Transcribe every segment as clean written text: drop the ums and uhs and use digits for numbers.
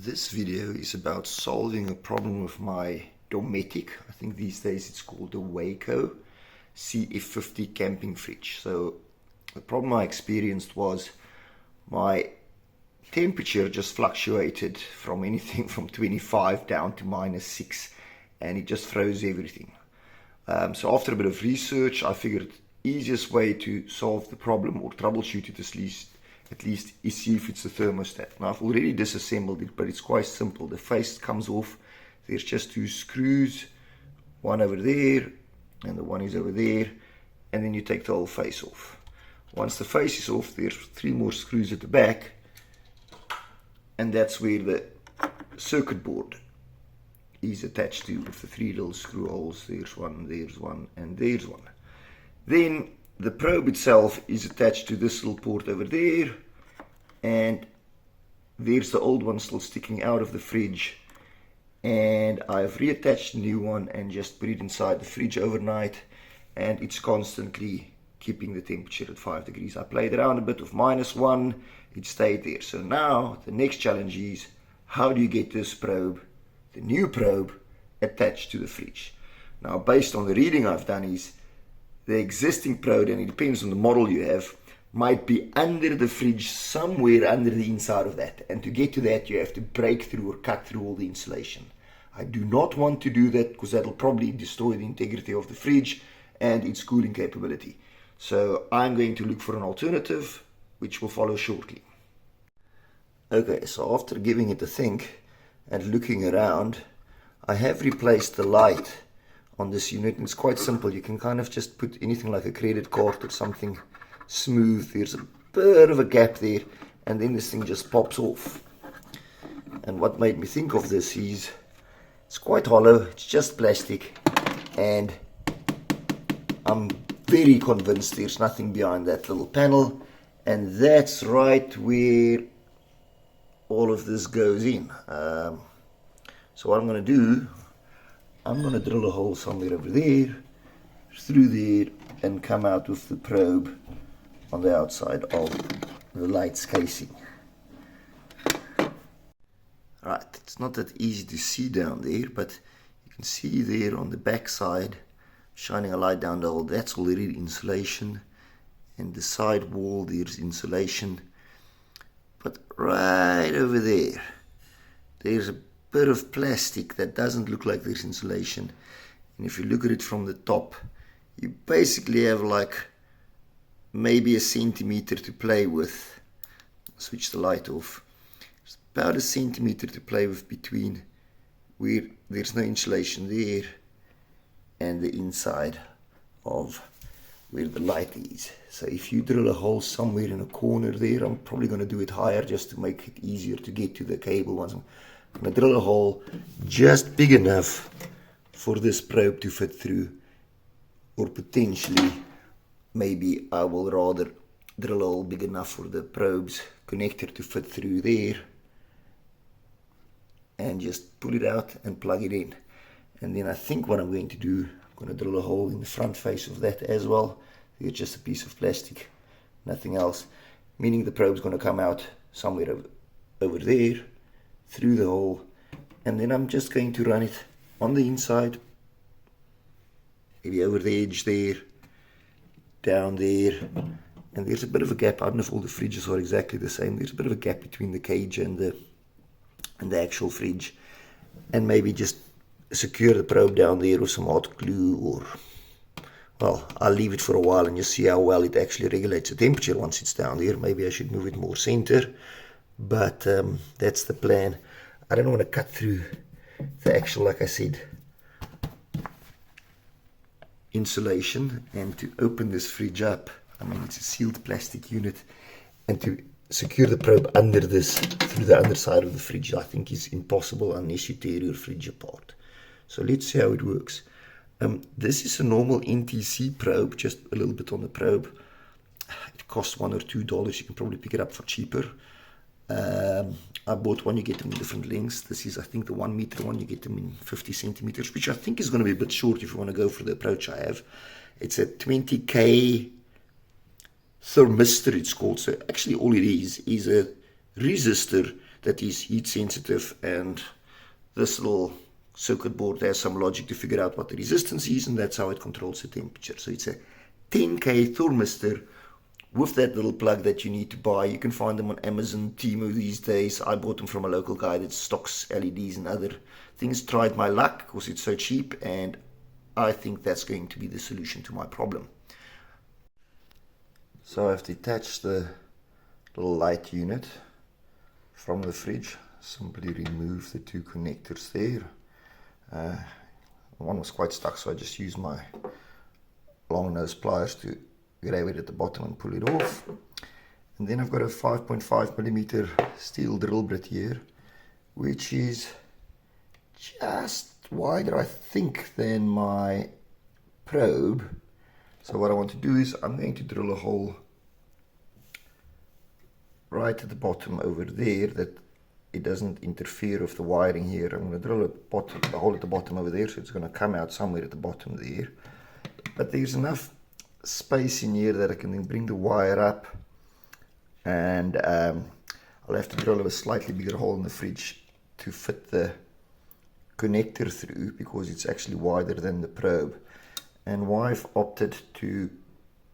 This video is about solving a problem with my Dometic, I think these days it's called the Waeco CF50 camping fridge. So the problem I experienced was my temperature just fluctuated from anything from 25 down to -6, and it just froze everything. So after a bit of research, I figured the easiest way to solve the problem or troubleshoot it at least is see if it's the thermostat. Now I've already disassembled it, but it's quite simple. The face comes off. There's just two screws, one over there and the one is over there, and then you take the whole face off. Once the face is off, there's 3 more screws at the back, and that's where the circuit board is attached to, with the 3 little screw holes. There's one, and there's one. Then the probe itself is attached to this little port over there, and there's the old one still sticking out of the fridge, and I've reattached the new one and just put it inside the fridge overnight, and it's constantly keeping the temperature at 5 degrees. I played around a bit with -1, it stayed there. So now the next challenge is, how do you get this probe, the new probe, attached to the fridge? Now based on the reading I've done is, the existing probe, and it depends on the model you have, might be under the fridge, somewhere under the inside of that. And to get to that, you have to break through or cut through all the insulation. I do not want to do that because that'll probably destroy the integrity of the fridge and its cooling capability. So I'm going to look for an alternative, which will follow shortly. Okay, so after giving it a think and looking around, I have replaced the light on this unit, and it's quite simple. You can kind of just put anything like a credit card or something smooth. There's a bit of a gap there, and then this thing just pops off. And what made me think of this is, it's quite hollow, it's just plastic, and I'm very convinced there's nothing behind that little panel, and that's right where all of this goes in. So what I'm going to do, I'm going to drill a hole somewhere over there, through there, and come out with the probe on the outside of the light's casing. Right, it's not that easy to see down there, but you can see there on the back side, shining a light down the hole, that's already insulation, and the side wall there's insulation. But right over there, there's a bit of plastic that doesn't look like there's insulation, and if you look at it from the top, you basically have like maybe a centimeter to play with. Switch the light off. There's about a centimeter to play with between where there's no insulation there and the inside of where the light is. So if you drill a hole somewhere in a corner there, I'm probably going to do it higher just to make it easier to get to the cable once. I'm going to drill a hole just big enough for this probe to fit through, or potentially maybe I will rather drill a hole big enough for the probe's connector to fit through there, and just pull it out and plug it in. And then I think what I'm going to do, I'm going to drill a hole in the front face of that as well. It's just a piece of plastic, nothing else, meaning the probe's going to come out somewhere over there, through the hole, and then I'm just going to run it on the inside, maybe over the edge there, down there, and there's a bit of a gap. I don't know if all the fridges are exactly the same. There's a bit of a gap between the cage and the actual fridge, and maybe just secure the probe down there with some hot glue, or, well, I'll leave it for a while and just see how well it actually regulates the temperature once it's down there. Maybe I should move it more center, but that's the plan. I don't want to cut through the actual, like I said, insulation, and to open this fridge up, I mean, it's a sealed plastic unit, and to secure the probe under this, through the underside of the fridge, I think is impossible unless you tear your fridge apart. So let's see how it works. This is a normal NTC probe, just a little bit on the probe. It costs $1 or $2. You can probably pick it up for cheaper. I bought one, you get them in different lengths. This is, I think, the 1 meter one. You get them in 50 centimeters, which I think is going to be a bit short if you want to go for the approach I have. It's a 20K thermistor, it's called. So actually all it is a resistor that is heat sensitive, and this little circuit board has some logic to figure out what the resistance is, and that's how it controls the temperature. So it's a 10K thermistor with that little plug that you need to buy. You can find them on Amazon, Temu these days. I bought them from a local guy that stocks LEDs and other things. Tried my luck because it's so cheap, and I think that's going to be the solution to my problem. So I've detached the little light unit from the fridge. Simply remove the two connectors there. One was quite stuck, so I just used my long nose pliers to grab it at the bottom and pull it off. And then I've got a 5.5mm steel drill bit here, which is just wider, I think, than my probe. So what I want to do is I'm going to drill a hole right at the bottom over there that it doesn't interfere with the wiring here. I'm going to drill a hole at the bottom over there, so it's going to come out somewhere at the bottom there. But there's enough space in here that I can then bring the wire up, and I'll have to drill a slightly bigger hole in the fridge to fit the connector through, because it's actually wider than the probe. And why I've opted to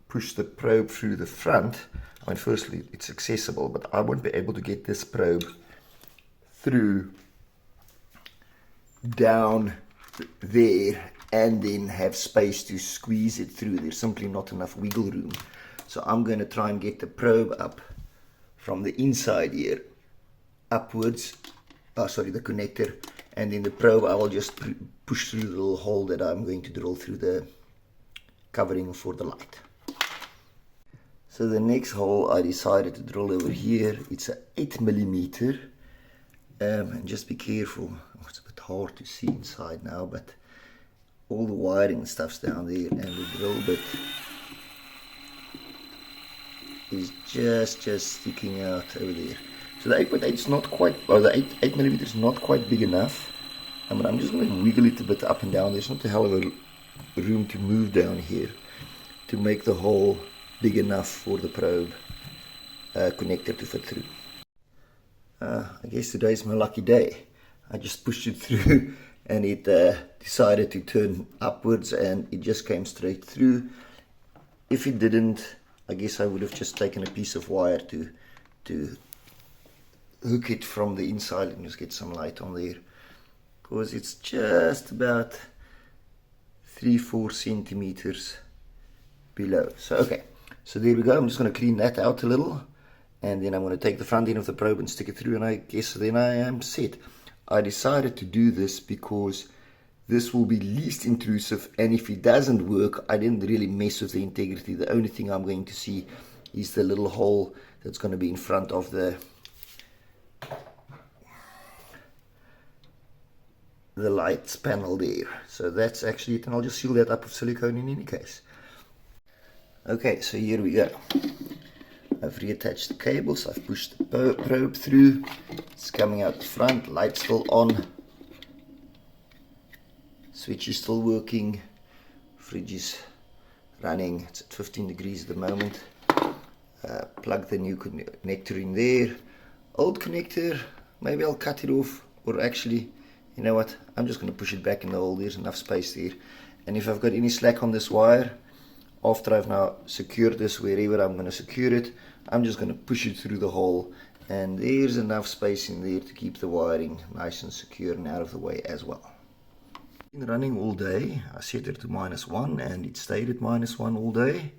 push the probe through the front, I mean, firstly it's accessible, but I won't be able to get this probe through down there and then have space to squeeze it through. There's simply not enough wiggle room. So I'm going to try and get the probe up from the inside here upwards, the connector, and then the probe I will just push through the little hole that I'm going to drill through the covering for the light. So the next hole I decided to drill over here, it's a 8mm, and just be careful, it's a bit hard to see inside now, but all the wiring and stuff's down there, and the drill bit is just sticking out over there. So the 8.8 is not quite, or the 8mm is not quite big enough. I mean, I'm just going to wiggle it a bit up and down. There's not a hell of a room to move down here to make the hole big enough for the probe connector to fit through. I guess today's my lucky day. I just pushed it through and it decided to turn upwards, and it just came straight through. If it didn't, I guess I would have just taken a piece of wire to hook it from the inside and just get some light on there, because it's just about 3-4 centimeters below. So okay, so there we go. I'm just going to clean that out a little, and then I'm going to take the front end of the probe and stick it through, and I guess then I am set. I decided to do this because this will be least intrusive, and if it doesn't work, I didn't really mess with the integrity. The only thing I'm going to see is the little hole that's going to be in front of the lights panel there. So that's actually it, and I'll just seal that up with silicone in any case. Okay, so here we go. I've reattached the cables, I've pushed the probe through, it's coming out the front, light's still on, switch is still working, fridge is running, it's at 15 degrees at the moment. Plug the new connector in there. Old connector, maybe I'll cut it off, or actually, you know what, I'm just going to push it back in the hole. There's enough space there. And if I've got any slack on this wire, after I've now secured this wherever I'm going to secure it, I'm just going to push it through the hole, and there's enough space in there to keep the wiring nice and secure and out of the way as well. Been running all day. I set it to -1 and it stayed at -1 all day.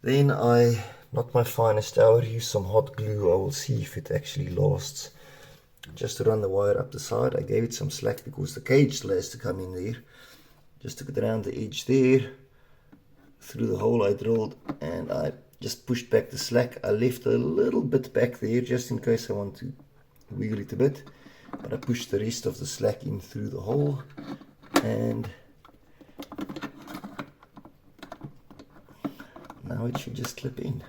Then not my finest hour, use some hot glue. I will see if it actually lasts. Just to run the wire up the side, I gave it some slack because the cage still has to come in there. Just took it around the edge there, through the hole I drilled, and I just pushed back the slack. I left a little bit back there just in case I want to wiggle it a bit, but I pushed the rest of the slack in through the hole, and now it should just clip in.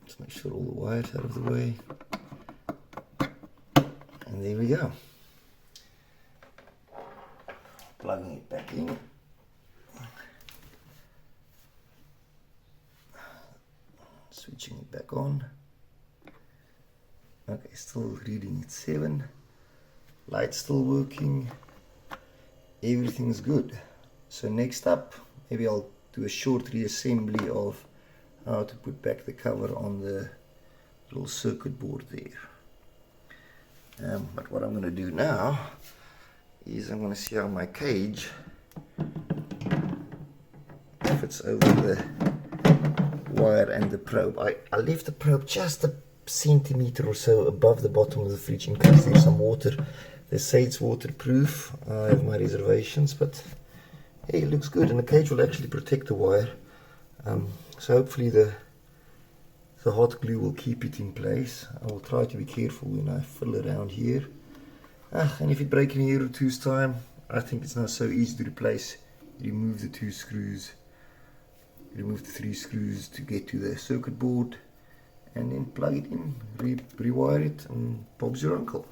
Just make sure all the wires out of the way, and there we go. Plugging it back in. Switching it back on. Okay, still reading at 7. Light's still working. Everything's good. So next up, maybe I'll do a short reassembly of how to put back the cover on the little circuit board there. But what I'm going to do now is I'm going to see how my cage fits over the wire and the probe. I left the probe just a centimeter or so above the bottom of the fridge in case there's some water. They say it's waterproof. I have my reservations, but hey, it looks good, and the cage will actually protect the wire. So hopefully the hot glue will keep it in place. I will try to be careful when I fiddle around here. And if it breaks in a year or two's time, I think it's not so easy to replace. Remove the 2 screws, remove the 3 screws to get to the circuit board, and then plug it in, rewire it, and Bob's your uncle.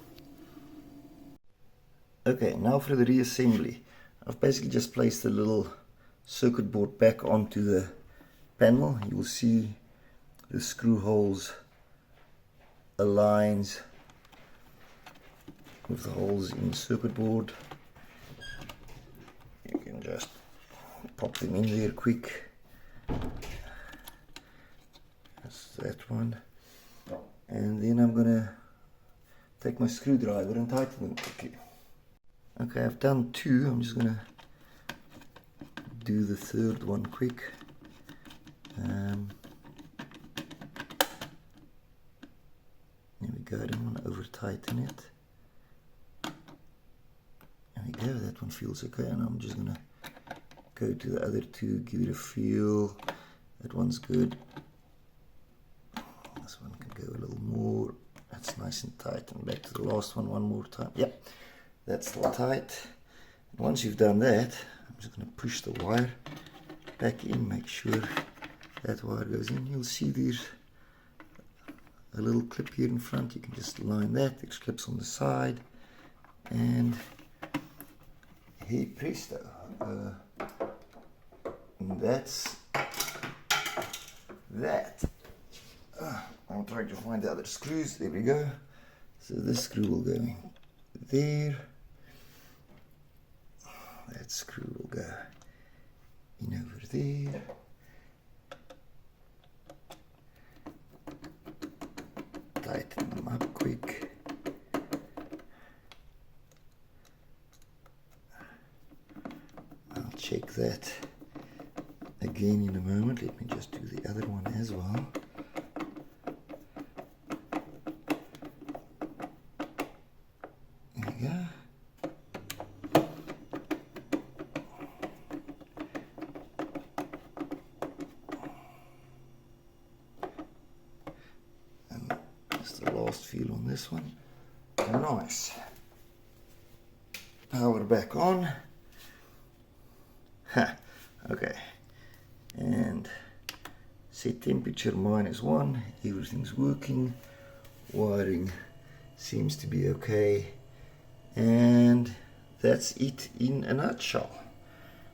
Okay, now for the reassembly. I've basically just placed the little circuit board back onto the panel. You will see the screw holes aligns with the holes in the circuit board. You can just pop them in there quick. That's that one. And then I'm gonna take my screwdriver and tighten them quickly. Okay, I've done 2. I'm just gonna do the 3rd one quick. There we go. I don't want to over tighten it. There we go. That one feels okay, and I'm just gonna go to the other 2, give it a feel. That one's good. This one can go a little more. That's nice and tight. And back to the last one more time. Yep, that's still tight. And once you've done that, I'm just going to push the wire back in, make sure that wire goes in. You'll see there's a little clip here in front. You can just line that. There's clips on the side, and hey presto, that's that. I'm trying to find the other screws. There we go. So this screw will go in there. That screw will go in over there. Tighten them up quick. I'll check that again in a moment. Let me just do the other one as well. There we go. And just the last feel on this one. Nice. Power back on. Okay. And set temperature -1. Everything's working. Wiring seems to be okay. And that's it in a nutshell.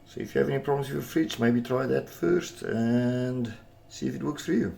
So if you have any problems with your fridge, maybe try that first and see if it works for you.